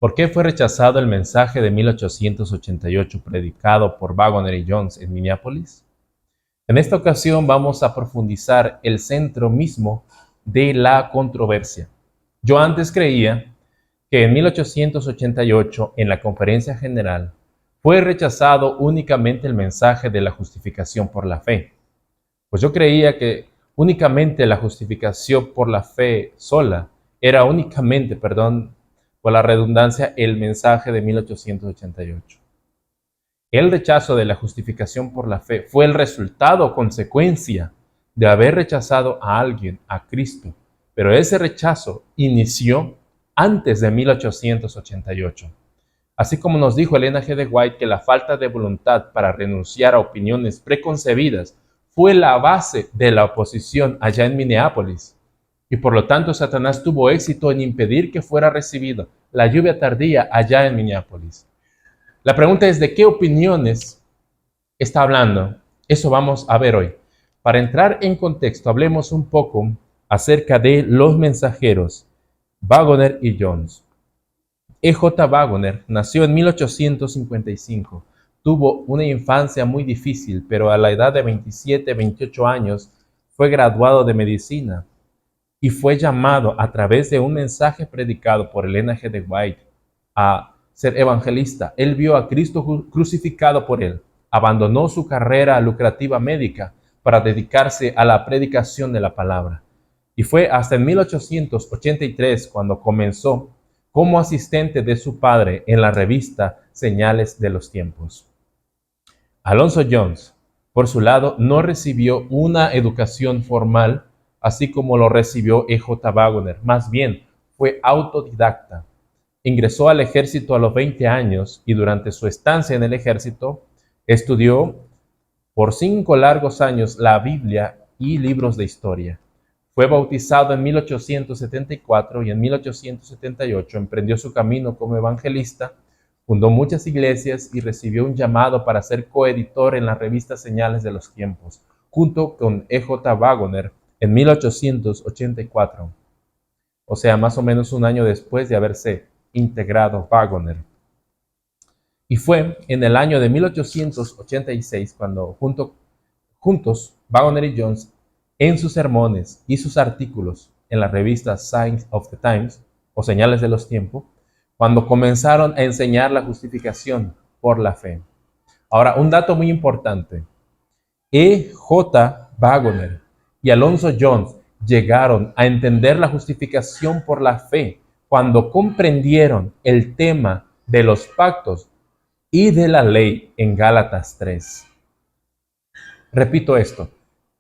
¿Por qué fue rechazado el mensaje de 1888 predicado por Waggoner y Jones en Minneapolis? En esta ocasión vamos a profundizar el centro mismo de la controversia. Yo antes creía que en 1888, en la Conferencia General, fue rechazado únicamente el mensaje de la justificación por la fe. Pues yo creía que únicamente la justificación por la fe sola era únicamente, perdón por la redundancia, el mensaje de 1888. El rechazo de la justificación por la fe fue el resultado o consecuencia de haber rechazado a alguien, a Cristo. Pero ese rechazo inició antes de 1888. Así como nos dijo Elena G. de White que la falta de voluntad para renunciar a opiniones preconcebidas fue la base de la oposición allá en Minneapolis. Y por lo tanto Satanás tuvo éxito en impedir que fuera recibida la lluvia tardía allá en Minneapolis. La pregunta es, ¿de qué opiniones está hablando? Eso vamos a ver hoy. Para entrar en contexto, hablemos un poco acerca de los mensajeros Waggoner y Jones. E.J. Waggoner nació en 1855. Tuvo una infancia muy difícil, pero a la edad de 27, 28 años fue graduado de medicina y fue llamado a través de un mensaje predicado por Elena G. de White a ser evangelista. Él vio a Cristo crucificado por él, abandonó su carrera lucrativa médica para dedicarse a la predicación de la palabra. Y fue hasta en 1883 cuando comenzó como asistente de su padre en la revista Señales de los Tiempos. Alonzo Jones, por su lado, no recibió una educación formal, así como lo recibió E.J. Waggoner. Más bien, fue autodidacta. Ingresó al ejército a los 20 años y durante su estancia en el ejército estudió por 5 largos años la Biblia y libros de historia. Fue bautizado en 1874 y en 1878 emprendió su camino como evangelista, fundó muchas iglesias y recibió un llamado para ser coeditor en la revista Señales de los Tiempos, junto con E.J. Waggoner en 1884. O sea, más o menos un año después de haberse integrado Waggoner. Y fue en el año de 1886 cuando juntos Waggoner y Jones, en sus sermones y sus artículos en la revista Signs of the Times o Señales de los Tiempos, cuando comenzaron a enseñar la justificación por la fe. Ahora, un dato muy importante. E.J. Waggoner y Alonzo Jones llegaron a entender la justificación por la fe cuando comprendieron el tema de los pactos y de la ley en Gálatas 3. Repito esto.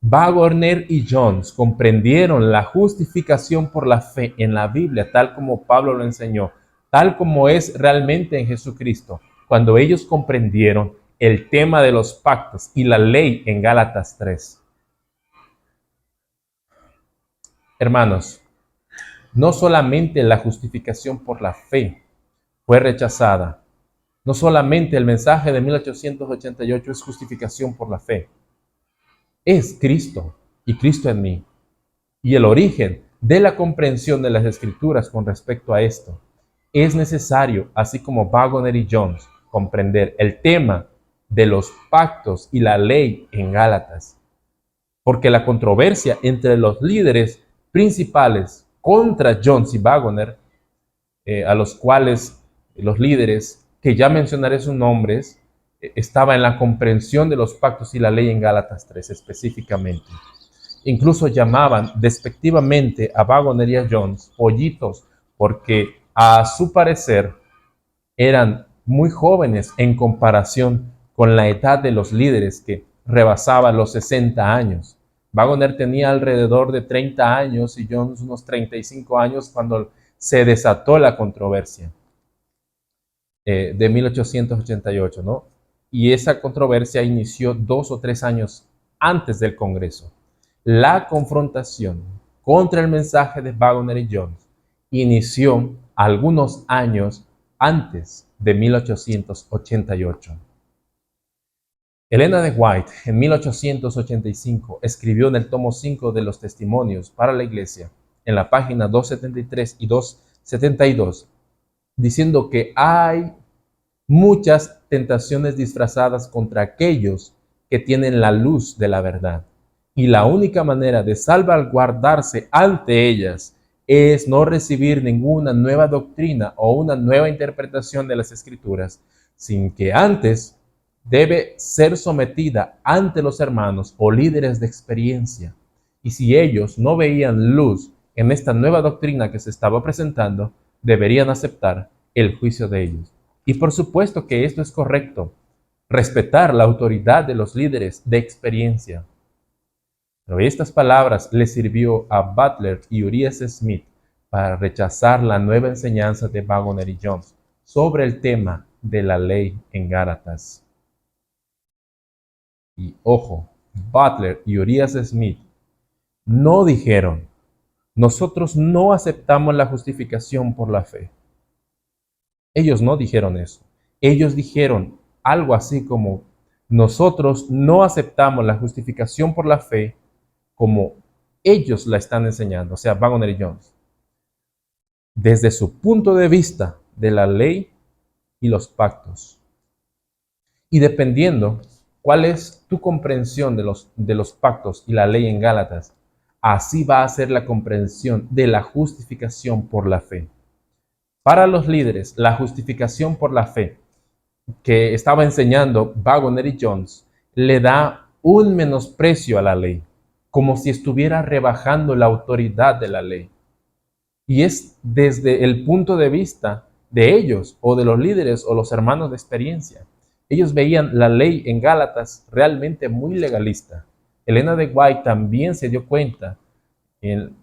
Waggoner y Jones comprendieron la justificación por la fe en la Biblia, tal como Pablo lo enseñó, tal como es realmente en Jesucristo, cuando ellos comprendieron el tema de los pactos y la ley en Gálatas 3. Hermanos, no solamente la justificación por la fe fue rechazada, no solamente el mensaje de 1888 es justificación por la fe, es Cristo y Cristo en mí. Y el origen de la comprensión de las Escrituras con respecto a esto es necesario, así como Waggoner y Jones, comprender el tema de los pactos y la ley en Gálatas. Porque la controversia entre los líderes principales contra Jones y Waggoner, a los cuales los líderes, que ya mencionaré sus nombres, estaba en la comprensión de los pactos y la ley en Gálatas 3 específicamente. Incluso llamaban despectivamente a Waggoner y a Jones pollitos, porque a su parecer eran muy jóvenes en comparación con la edad de los líderes que rebasaba los 60 años. Waggoner tenía alrededor de 30 años y Jones unos 35 años cuando se desató la controversia de 1888, ¿no? Y esa controversia inició 2 o 3 años antes del Congreso. La confrontación contra el mensaje de Waggoner y Jones inició algunos años antes de 1888. Elena de White, en 1885, escribió en el tomo 5 de los Testimonios para la Iglesia, en la página 273 y 272, diciendo que hay muchas tentaciones disfrazadas contra aquellos que tienen la luz de la verdad. Y la única manera de salvaguardarse ante ellas es no recibir ninguna nueva doctrina o una nueva interpretación de las Escrituras, sin que antes debe ser sometida ante los hermanos o líderes de experiencia. Y si ellos no veían luz en esta nueva doctrina que se estaba presentando, deberían aceptar el juicio de ellos. Y por supuesto que esto es correcto, respetar la autoridad de los líderes de experiencia. Pero estas palabras le sirvió a Butler y Urias Smith para rechazar la nueva enseñanza de Waggoner y Jones sobre el tema de la ley en Gálatas. Y ojo, Butler y Urias Smith no dijeron, nosotros no aceptamos la justificación por la fe. Ellos no dijeron eso. Ellos dijeron algo así como, nosotros no aceptamos la justificación por la fe como ellos la están enseñando, o sea, Waggoner y Jones, desde su punto de vista de la ley y los pactos. Y dependiendo cuál es tu comprensión de los pactos y la ley en Gálatas, así va a ser la comprensión de la justificación por la fe. Para los líderes, la justificación por la fe que estaba enseñando Waggoner y Jones le da un menosprecio a la ley, como si estuviera rebajando la autoridad de la ley. Y es desde el punto de vista de ellos, o de los líderes, o los hermanos de experiencia. Ellos veían la ley en Gálatas realmente muy legalista. Elena de White también se dio cuenta en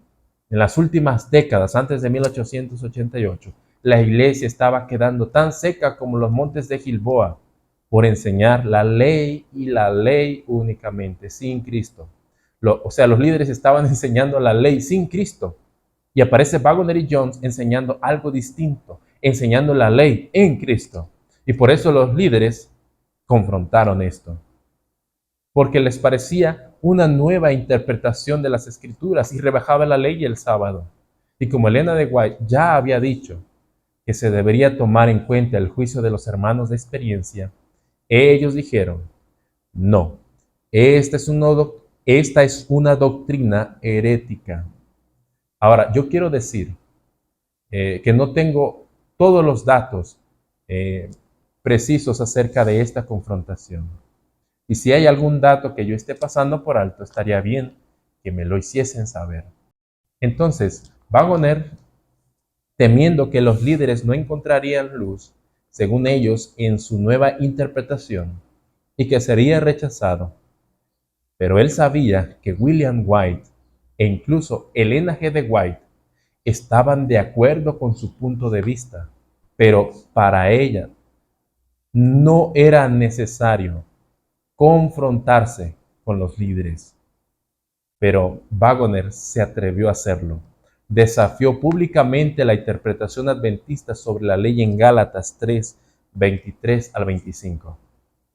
las últimas décadas, antes de 1888, la iglesia estaba quedando tan seca como los montes de Gilboa por enseñar la ley y la ley únicamente, sin Cristo. O sea, los líderes estaban enseñando la ley sin Cristo. Y aparece Waggoner y Jones enseñando algo distinto, enseñando la ley en Cristo. Y por eso los líderes confrontaron esto, porque les parecía una nueva interpretación de las Escrituras y rebajaba la ley el sábado. Y como Elena de White ya había dicho que se debería tomar en cuenta el juicio de los hermanos de experiencia, ellos dijeron, no, esta es una doctrina herética. Ahora, yo quiero decir que no tengo todos los datos precisos acerca de esta confrontación. Y si hay algún dato que yo esté pasando por alto, estaría bien que me lo hiciesen saber. Entonces, Waggoner, temiendo que los líderes no encontrarían luz, según ellos, en su nueva interpretación, y que sería rechazado, pero él sabía que William White e incluso Elena G. de White estaban de acuerdo con su punto de vista, pero para ella no era necesario confrontarse con los líderes. Pero Waggoner se atrevió a hacerlo. Desafió públicamente la interpretación adventista sobre la ley en Gálatas 3, 23 al 25.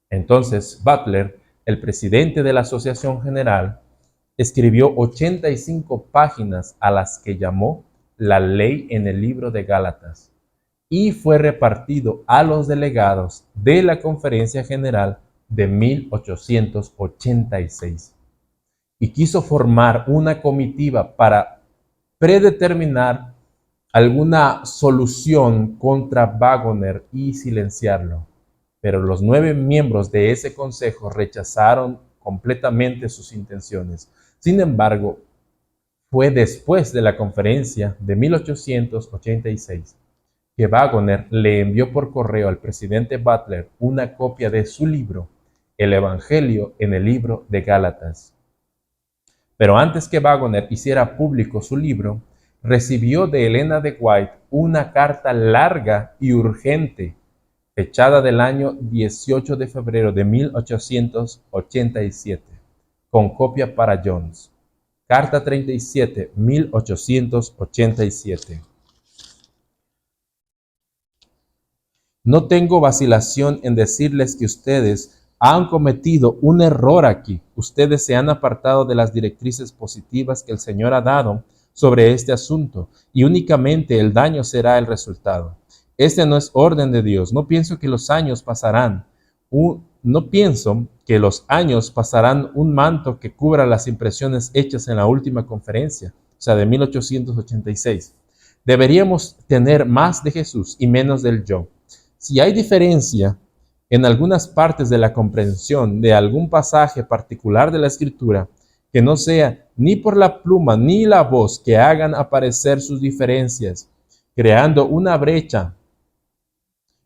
Entonces Butler, el presidente de la Asociación General, escribió 85 páginas a las que llamó la ley en el libro de Gálatas y fue repartido a los delegados de la Conferencia General de 1886. Y quiso formar una comitiva para predeterminar alguna solución contra Waggoner y silenciarlo. Pero los 9 miembros de ese consejo rechazaron completamente sus intenciones. Sin embargo, fue después de la conferencia de 1886 que Waggoner le envió por correo al presidente Butler una copia de su libro, El Evangelio en el libro de Gálatas. Pero antes que Waggoner hiciera público su libro, recibió de Elena de White una carta larga y urgente, fechada del año 18 de febrero de 1887, con copia para Jones. Carta 37, 1887. No tengo vacilación en decirles que ustedes han cometido un error aquí. Ustedes se han apartado de las directrices positivas que el Señor ha dado sobre este asunto y únicamente el daño será el resultado. Este no es orden de Dios. No pienso que los años pasarán. No pienso que los años pasarán un manto que cubra las impresiones hechas en la última conferencia, o sea, de 1886. Deberíamos tener más de Jesús y menos del yo. Si hay diferencia en algunas partes de la comprensión de algún pasaje particular de la Escritura, que no sea ni por la pluma ni la voz que hagan aparecer sus diferencias, creando una brecha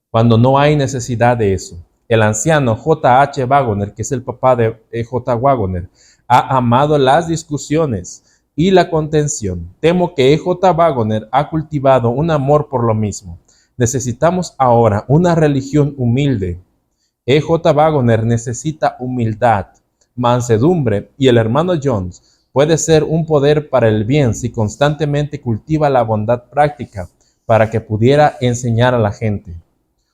cuando no hay necesidad de eso. El anciano J. H. Waggoner, que es el papá de J. Waggoner, ha amado las discusiones y la contención. Temo que J. Waggoner ha cultivado un amor por lo mismo. Necesitamos ahora una religión humilde. J. Waggoner necesita humildad, mansedumbre, y el hermano Jones puede ser un poder para el bien si constantemente cultiva la bondad práctica para que pudiera enseñar a la gente.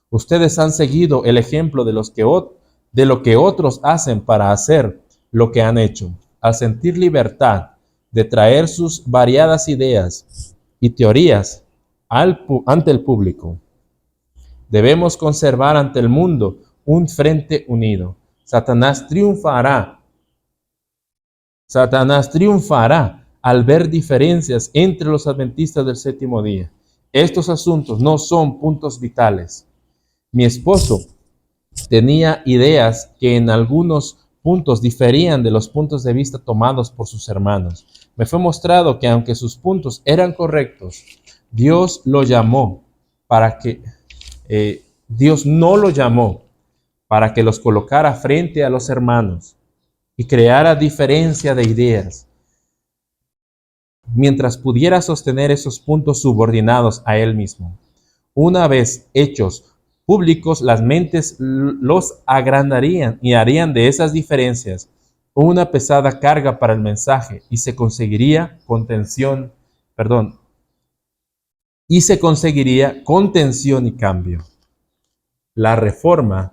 Ustedes han seguido el ejemplo de lo que otros hacen para hacer lo que han hecho. Al sentir libertad de traer sus variadas ideas y teorías ante el público, debemos conservar ante el mundo un frente unido. Satanás triunfará al ver diferencias entre los adventistas del séptimo día. Estos asuntos no son puntos vitales. Mi esposo tenía ideas que en algunos puntos diferían de los puntos de vista tomados por sus hermanos. Me fue mostrado que aunque sus puntos eran correctos, Dios no lo llamó para que los colocara frente a los hermanos y creara diferencia de ideas, mientras pudiera sostener esos puntos subordinados a él mismo. Una vez hechos públicos, las mentes los agrandarían y harían de esas diferencias una pesada carga para el mensaje y se conseguiría contención y cambio. La reforma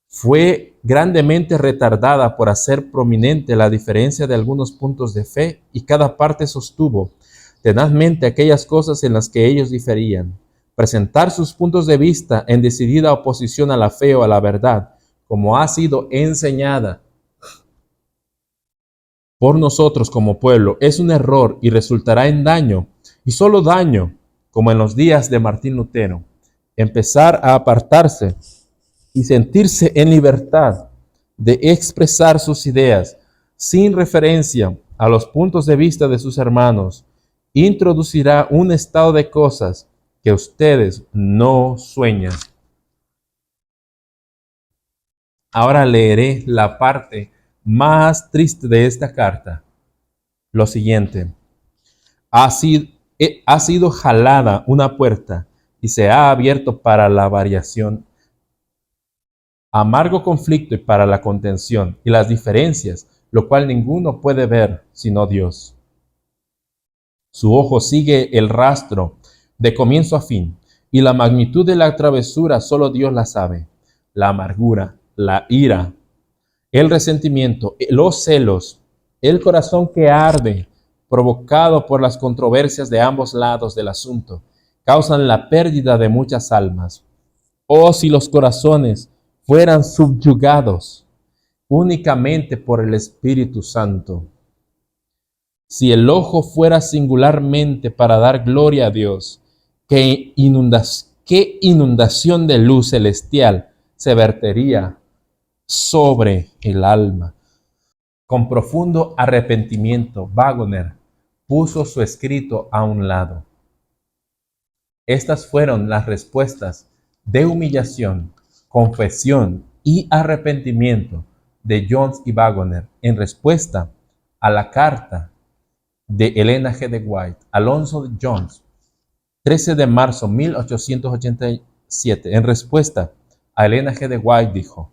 fue grandemente retardada por hacer prominente la diferencia de algunos puntos de fe, y cada parte sostuvo tenazmente aquellas cosas en las que ellos diferían. Presentar sus puntos de vista en decidida oposición a la fe o a la verdad, como ha sido enseñada por nosotros como pueblo, es un error y resultará en daño, y solo daño, como en los días de Martín Lutero. Empezar a apartarse y sentirse en libertad de expresar sus ideas sin referencia a los puntos de vista de sus hermanos introducirá un estado de cosas que ustedes no sueñan. Ahora leeré la parte más triste de esta carta. Lo siguiente: ha sido jalada una puerta y se ha abierto para la variación, amargo conflicto y para la contención y las diferencias, lo cual ninguno puede ver sino Dios. Su ojo sigue el rastro de comienzo a fin, y la magnitud de la travesura solo Dios la sabe. La amargura, la ira, el resentimiento, los celos, el corazón que arde, provocado por las controversias de ambos lados del asunto, causan la pérdida de muchas almas. Oh, si los corazones fueran subyugados únicamente por el Espíritu Santo. Si el ojo fuera singularmente para dar gloria a Dios, qué inundación de luz celestial se vertería sobre el alma. Con profundo arrepentimiento, Waggoner puso su escrito a un lado. Estas fueron las respuestas de humillación, confesión y arrepentimiento de Jones y Waggoner en respuesta a la carta de Elena G. de White, Alonzo Jones, 13 de marzo de 1887. En respuesta a Elena G. de White dijo: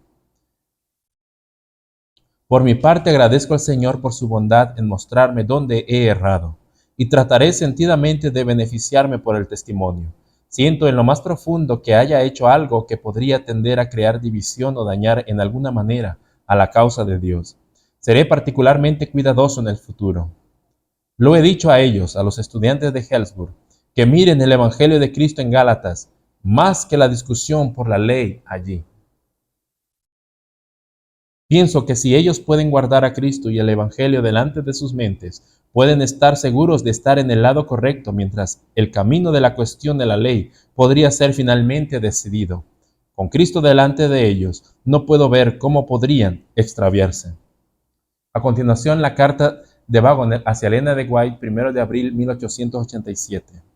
por mi parte agradezco al Señor por su bondad en mostrarme dónde he errado, y trataré sentidamente de beneficiarme por el testimonio. Siento en lo más profundo que haya hecho algo que podría tender a crear división o dañar en alguna manera a la causa de Dios. Seré particularmente cuidadoso en el futuro. Lo he dicho a ellos, a los estudiantes de Hillsborough, que miren el Evangelio de Cristo en Gálatas, más que la discusión por la ley allí. Pienso que si ellos pueden guardar a Cristo y el Evangelio delante de sus mentes, pueden estar seguros de estar en el lado correcto, mientras el camino de la cuestión de la ley podría ser finalmente decidido. Con Cristo delante de ellos, no puedo ver cómo podrían extraviarse. A continuación, la carta de Waggoner hacia Elena de White, 1 de abril de 1887.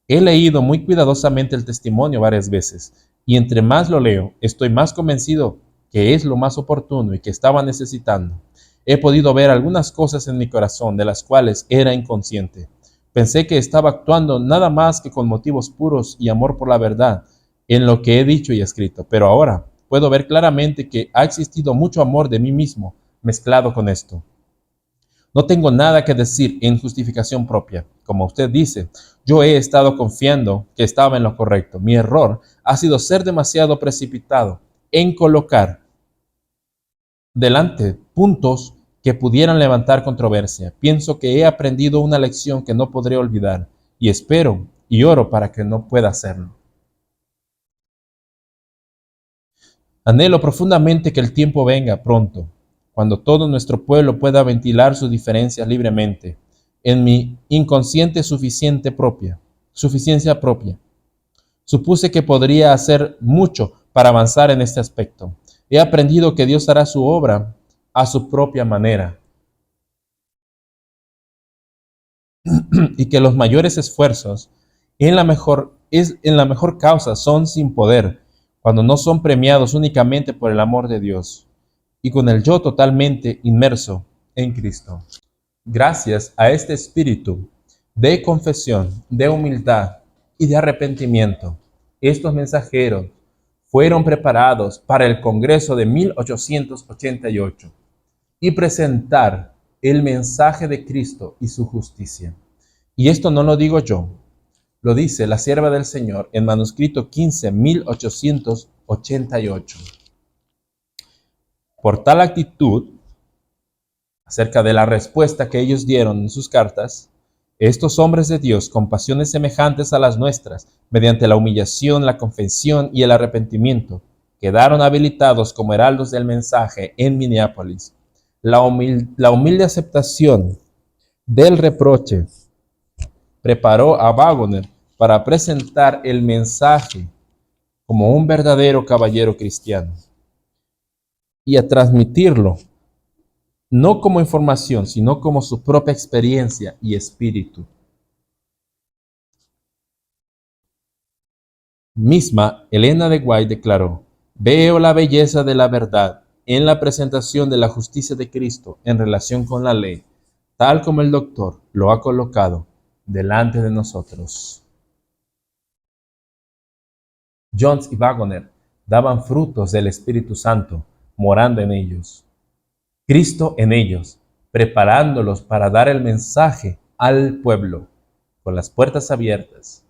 He leído muy cuidadosamente el testimonio varias veces, y entre más lo leo, estoy más convencido que es lo más oportuno y que estaba necesitando. He podido ver algunas cosas en mi corazón de las cuales era inconsciente. Pensé que estaba actuando nada más que con motivos puros y amor por la verdad en lo que he dicho y escrito, pero ahora puedo ver claramente que ha existido mucho amor de mí mismo mezclado con esto. No tengo nada que decir en justificación propia. Como usted dice, yo he estado confiando que estaba en lo correcto. Mi error ha sido ser demasiado precipitado en colocar delante puntos que pudieran levantar controversia. Pienso que he aprendido una lección que no podré olvidar y espero y oro para que no pueda hacerlo. Anhelo profundamente que el tiempo venga pronto, cuando todo nuestro pueblo pueda ventilar sus diferencias libremente, en mi inconsciente suficiencia propia. Supuse que podría hacer mucho para avanzar en este aspecto. He aprendido que Dios hará su obra a su propia manera y que los mayores esfuerzos en la mejor causa son sin poder, cuando no son premiados únicamente por el amor de Dios y con el yo totalmente inmerso en Cristo. Gracias a este espíritu de confesión, de humildad y de arrepentimiento, estos mensajeros fueron preparados para el Congreso de 1888 y presentar el mensaje de Cristo y su justicia. Y esto no lo digo yo, lo dice la sierva del Señor en manuscrito 15, 1888. Por tal actitud, acerca de la respuesta que ellos dieron en sus cartas, estos hombres de Dios, con pasiones semejantes a las nuestras, mediante la humillación, la confesión y el arrepentimiento, quedaron habilitados como heraldos del mensaje en Minneapolis. La humilde aceptación del reproche preparó a Waggoner para presentar el mensaje como un verdadero caballero cristiano y a transmitirlo no como información, sino como su propia experiencia y espíritu. Misma, Elena de White declaró: veo la belleza de la verdad en la presentación de la justicia de Cristo en relación con la ley, tal como el doctor lo ha colocado delante de nosotros. Jones y Waggoner daban frutos del Espíritu Santo morando en ellos. Cristo en ellos, preparándolos para dar el mensaje al pueblo, con las puertas abiertas,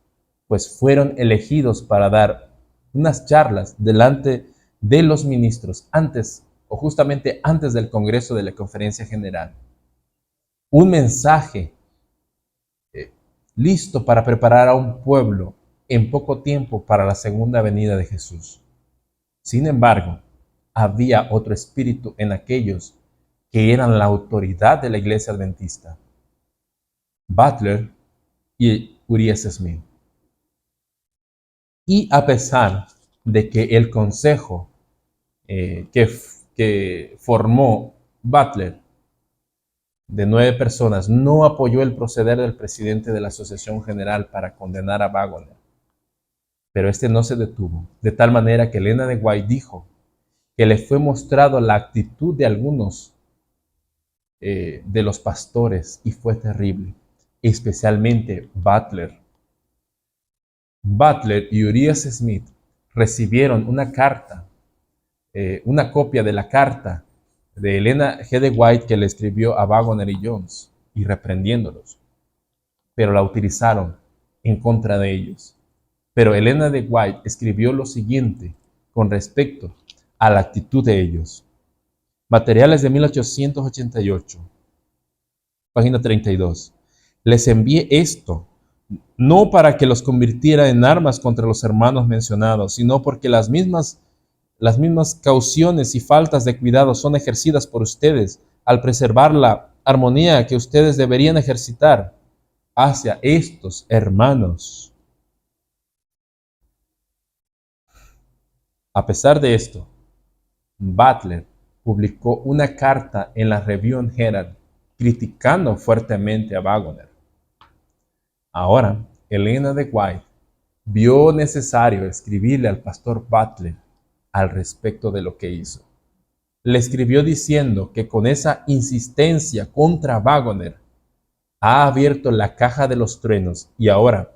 pues fueron elegidos para dar unas charlas delante de los ministros antes o justamente antes del Congreso de la Conferencia General. Un mensaje listo para preparar a un pueblo en poco tiempo para la segunda venida de Jesús. Sin embargo, había otro espíritu en aquellos que eran la autoridad de la iglesia adventista: Butler y Urias Smith. Y a pesar de que el consejo que formó Butler de 9 personas no apoyó el proceder del presidente de la Asociación General para condenar a Waggoner, pero este no se detuvo, de tal manera que Elena de White dijo que le fue mostrado la actitud de algunos de los pastores y fue terrible, especialmente Butler. Butler y Urias Smith recibieron una carta, una copia de la carta de Elena G. de White que le escribió a Waggoner y Jones y reprendiéndolos, pero la utilizaron en contra de ellos. Pero Elena de White escribió lo siguiente con respecto a la actitud de ellos. Materiales de 1888, página 32. Les envié esto no para que los convirtiera en armas contra los hermanos mencionados, sino porque las mismas cauciones y faltas de cuidado son ejercidas por ustedes al preservar la armonía que ustedes deberían ejercitar hacia estos hermanos. A pesar de esto, Butler publicó una carta en la Review and Herald criticando fuertemente a Wagoner. Ahora, Elena de White vio necesario escribirle al pastor Butler al respecto de lo que hizo. Le escribió diciendo que con esa insistencia contra Wagoner ha abierto la caja de los truenos y ahora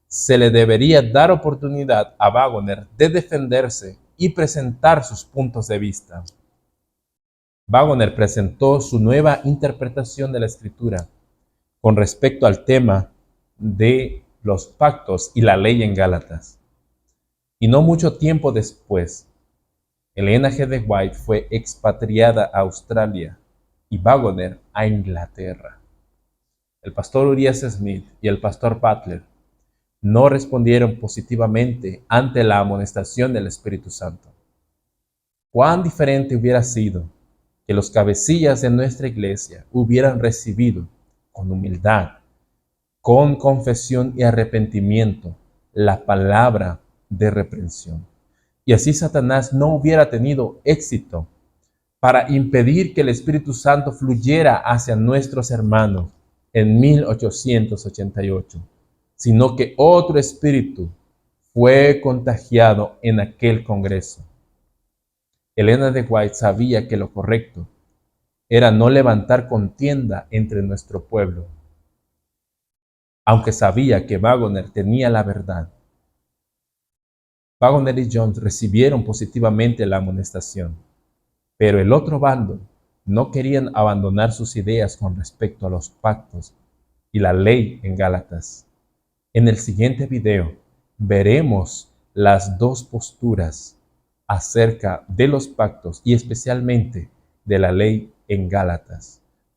se le debería dar oportunidad a Wagoner de defenderse y presentar sus puntos de vista. Wagoner presentó su nueva interpretación de la Escritura con respecto al tema de los pactos y la ley en Gálatas. Y no mucho tiempo después, Elena G. de White fue expatriada a Australia y Wagoner a Inglaterra. El pastor Urias Smith y el pastor Butler no respondieron positivamente ante la amonestación del Espíritu Santo. Cuán diferente hubiera sido que los cabecillas de nuestra iglesia hubieran recibido con humildad, con confesión y arrepentimiento, la palabra de reprensión. Y así Satanás no hubiera tenido éxito para impedir que el Espíritu Santo fluyera hacia nuestros hermanos en 1888, sino que otro espíritu fue contagiado en aquel congreso. Elena de White sabía que lo correcto era no levantar contienda entre nuestro pueblo, aunque sabía que Wagoner tenía la verdad. Wagoner y Jones recibieron positivamente la amonestación, pero el otro bando no querían abandonar sus ideas con respecto a los pactos y la ley en Gálatas. En el siguiente video veremos las dos posturas acerca de los pactos y especialmente de la ley en Gálatas.